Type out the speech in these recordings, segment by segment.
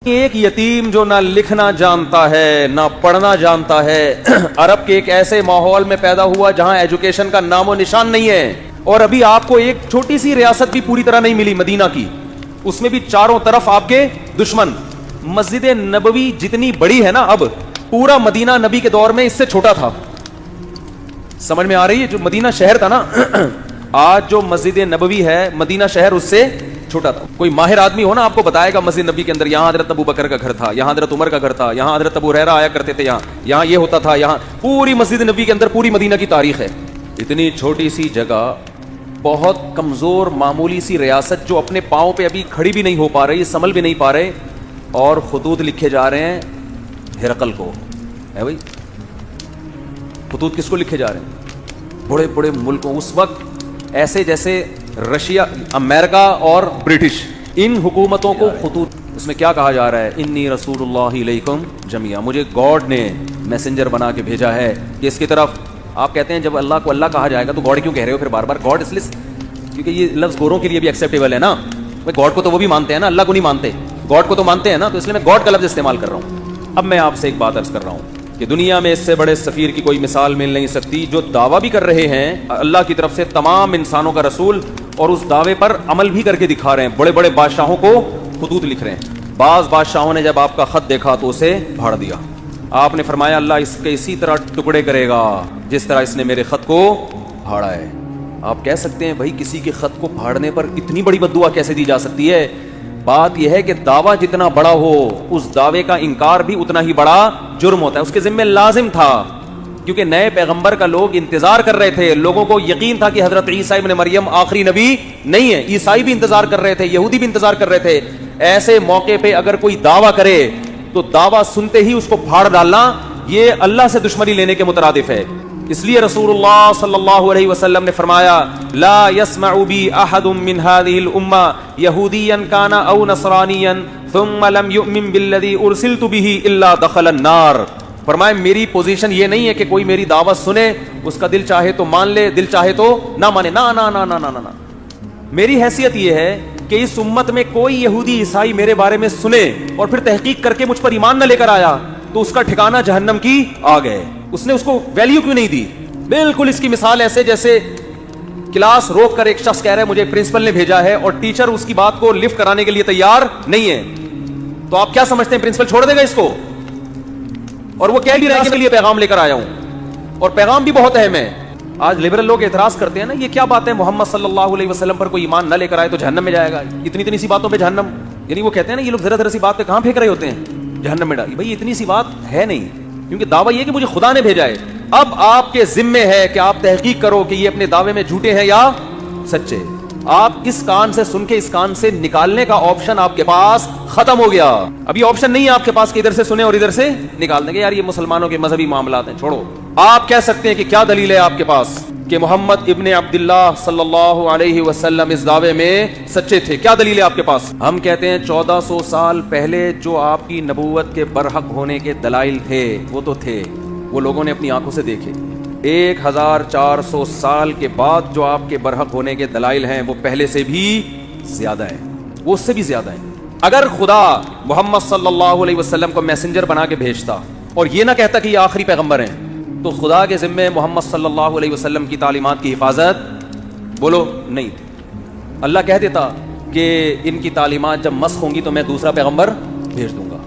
ایک یتیم جو نہ لکھنا جانتا ہے نہ پڑھنا جانتا ہے، عرب کے ایک ایسے ماحول میں پیدا ہوا جہاں ایجوکیشن کا نام و نشان نہیں ہے، اور ابھی آپ کو ایک چھوٹی سی ریاست بھی پوری طرح نہیں ملی مدینہ کی، اس میں بھی چاروں طرف آپ کے دشمن۔ مسجد نبوی جتنی بڑی ہے نا، اب پورا مدینہ نبی کے دور میں اس سے چھوٹا تھا۔ سمجھ میں آ رہی ہے؟ جو مدینہ شہر تھا نا، آج جو مسجد نبوی ہے مدینہ شہر اس سے چھوٹا تھا۔ کوئی ماہر آدمی ہو نا، آپ کو بتائے گا مسجد نبی کے اندر یہاں حضرت ابو بکر کا گھر تھا، یہاں حضرت عمر کا گھر تھا، یہاں حضرت ابو ہریرہ آیا کرتے تھے، یہاں یہ ہوتا تھا، یہاں پوری مسجد نبی کے اندر پوری مدینہ کی تاریخ ہے۔ اتنی چھوٹی سی جگہ، بہت کمزور معمولی سی ریاست جو اپنے پاؤں پہ ابھی کھڑی بھی نہیں ہو پا رہی، سنبھل بھی نہیں پا رہے، اور خطوط لکھے جا رہے ہیں ہرقل کو۔ ہے بھائی، خطوط کس کو لکھے جا رہے ہیں؟ بڑے بڑے ملکوں، اس وقت ایسے جیسے رشیا، امریکہ اور برٹش، ان حکومتوں کو خطوط، اس میں کیا کہا جا رہا ہے؟ انی رسول اللہ علیکم جمیعا، مجھے گاڈ نے میسنجر بنا کے بھیجا ہے کہ اس کی طرف۔ آپ کہتے ہیں جب اللہ کو اللہ کہا جائے گا تو گاڈ کیوں کہہ رہے ہو پھر بار بار؟ گاڈ اس لیے کیونکہ یہ لفظ گوروں کے لیے بھی ایکسیپٹیبل ہے نا، گاڈ کو تو وہ بھی مانتے ہیں نا، اللہ کو نہیں مانتے، گاڈ کو تو مانتے ہیں نا، تو اس لیے میں گاڈ کا لفظ استعمال کر رہا ہوں۔ اب میں آپ سے ایک بات عرض کر رہا ہوں کہ دنیا میں اس سے بڑے سفیر کی کوئی مثال مل نہیں سکتی، جو دعویٰ بھی کر رہے ہیں اللہ کی طرف سے تمام انسانوں کا رسول، اور اس دعوے پر عمل بھی کر کے دکھا رہے ہیں۔ بڑے بڑے بادشاہوں کو خطوط لکھ رہے ہیں۔ بعض بادشاہوں نے جب آپ کا خط دیکھا تو اسے پھاڑ دیا۔ آپ نے فرمایا اللہ اس کے اسی طرح ٹکڑے کرے گا جس طرح اس نے میرے خط کو پھاڑا ہے۔ آپ کہہ سکتے ہیں بھائی کسی کے خط کو پھاڑنے پر اتنی بڑی بد دعا کیسے دی جا سکتی ہے؟ بات یہ ہے کہ دعویٰ جتنا بڑا ہو، اس دعوے کا انکار بھی اتنا ہی بڑا جرم ہوتا ہے۔ اس کے ذمہ لازم تھا، کیونکہ نئے پیغمبر کا لوگ انتظار کر رہے تھے، لوگوں کو یقین تھا کہ حضرت عیسیٰ ابن مریم آخری نبی نہیں ہے۔ عیسائی بھی انتظار کر رہے تھے، یہودی بھی انتظار کر رہے تھے۔ ایسے موقع پہ اگر کوئی دعویٰ کرے تو دعویٰ سنتے ہی اس کو پھاڑ ڈالنا، یہ اللہ سے دشمنی لینے کے مترادف ہے۔ اس لیے رسول اللہ صلی اللہ علیہ وسلم نے فرمایا لا يسمع بی احد من هذه الامہ یہودیا کان او نصرانیا ثم لم یؤمن بالذی ارسلت به الا دخل النار۔ فرمائے میری پوزیشن یہ نہیں ہے کہ کوئی میری دعوت سنے، اس کا دل چاہے تو مان لے، دل چاہے تو نہ مانے، نہ نہ نہ نہ نہ نہ۔ میری حیثیت یہ ہے کہ اس امت میں کوئی یہودی عیسائی میرے بارے میں سنے اور پھر تحقیق کر کے مجھ پر ایمان نہ لے کر آیا تو اس کا ٹھکانہ جہنم کی آگ ہے۔ اس نے اس کو ویلیو کیوں نہیں دی؟ بالکل اس کی مثال ایسے جیسے کلاس روک کر ایک شخص کہہ رہا ہے مجھے پرنسپل نے بھیجا ہے، اور ٹیچر اس کی بات کو لفٹ کرانے کے لیے تیار نہیں ہے، تو آپ کیا سمجھتے ہیں پرنسپل چھوڑ دے گا اس کو؟ اور وہ کہہ بھی رہا ہے کہ میں لیے پیغام لے کر آیا ہوں، اور پیغام بھی بہت اہم ہے۔ آج لبرل لوگ اعتراض کرتے ہیں نا، یہ کیا بات ہے محمد صلی اللہ علیہ وسلم پر کوئی ایمان نہ لے کر آئے تو جہنم میں جائے گا، اتنی سی باتوں پہ جہنم، یعنی وہ کہتے ہیں نا یہ لوگ ذرا سی بات پہ کہاں پھینک رہے ہوتے ہیں جہنم میں ڈال۔ بھائی اتنی سی بات ہے نہیں، کیونکہ دعویٰ یہ کہ مجھے خدا نے بھیجا ہے۔ اب آپ کے ذمے ہے کہ آپ تحقیق کرو کہ یہ اپنے دعوے میں جھوٹے ہیں یا سچے۔ آپ اس کان سے سن کے اس کان سے نکالنے کا آپشن آپ کے پاس ختم ہو گیا۔ ابھی آپشن نہیں ہے آپ کے پاس کہ ادھر سے سنیں اور ادھر سے نکال دیں گے، یار یہ مسلمانوں کے مذہبی معاملات ہیں، چھوڑو۔ آپ کہہ سکتے ہیں کہ کیا دلیل ہے آپ کے پاس کہ محمد ابن عبداللہ صلی اللہ علیہ وسلم اس دعوے میں سچے تھے؟ کیا دلیل ہے آپ کے پاس؟ ہم کہتے ہیں 1400 سال پہلے جو آپ کی نبوت کے برحق ہونے کے دلائل تھے وہ تو تھے، وہ لوگوں نے اپنی آنکھوں سے دیکھے۔ 1400 سال کے بعد جو آپ کے برحق ہونے کے دلائل ہیں وہ پہلے سے بھی زیادہ ہیں، وہ اس سے بھی زیادہ ہیں۔ اگر خدا محمد صلی اللہ علیہ وسلم کو میسنجر بنا کے بھیجتا اور یہ نہ کہتا کہ یہ آخری پیغمبر ہیں، تو خدا کے ذمے محمد صلی اللہ علیہ وسلم کی تعلیمات کی حفاظت بولو نہیں تھی۔ اللہ کہہ دیتا کہ ان کی تعلیمات جب مسخ ہوں گی تو میں دوسرا پیغمبر بھیج دوں گا۔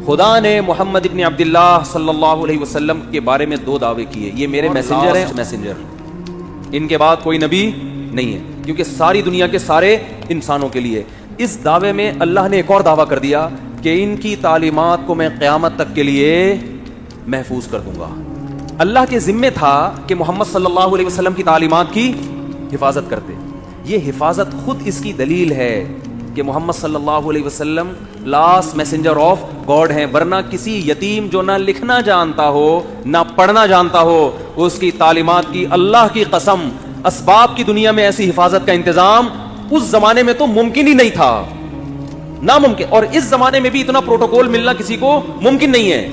خدا نے محمد ابن عبداللہ صلی اللہ علیہ وسلم کے بارے میں 2 دعوے کیے، یہ میرے میسنجر ہیں، میسنجر، ان کے بعد کوئی نبی نہیں ہے، کیونکہ ساری دنیا کے سارے انسانوں کے لیے۔ اس دعوے میں اللہ نے ایک اور دعویٰ کر دیا کہ ان کی تعلیمات کو میں قیامت تک کے لیے محفوظ کر دوں گا۔ اللہ کے ذمے تھا کہ محمد صلی اللہ علیہ وسلم کی تعلیمات کی حفاظت کرتے۔ یہ حفاظت خود اس کی دلیل ہے کہ محمد صلی اللہ علیہ وسلم لاسٹ میسنجر آف گاڈ ہیں، ورنہ کسی یتیم جو نہ لکھنا جانتا ہو نہ پڑھنا جانتا ہو، اس کی تعلیمات کی اللہ کی قسم اسباب کی دنیا میں ایسی حفاظت کا انتظام اس زمانے میں تو ممکن ہی نہیں تھا، ناممکن، اور اس زمانے میں بھی اتنا پروٹوکول ملنا کسی کو ممکن نہیں ہے۔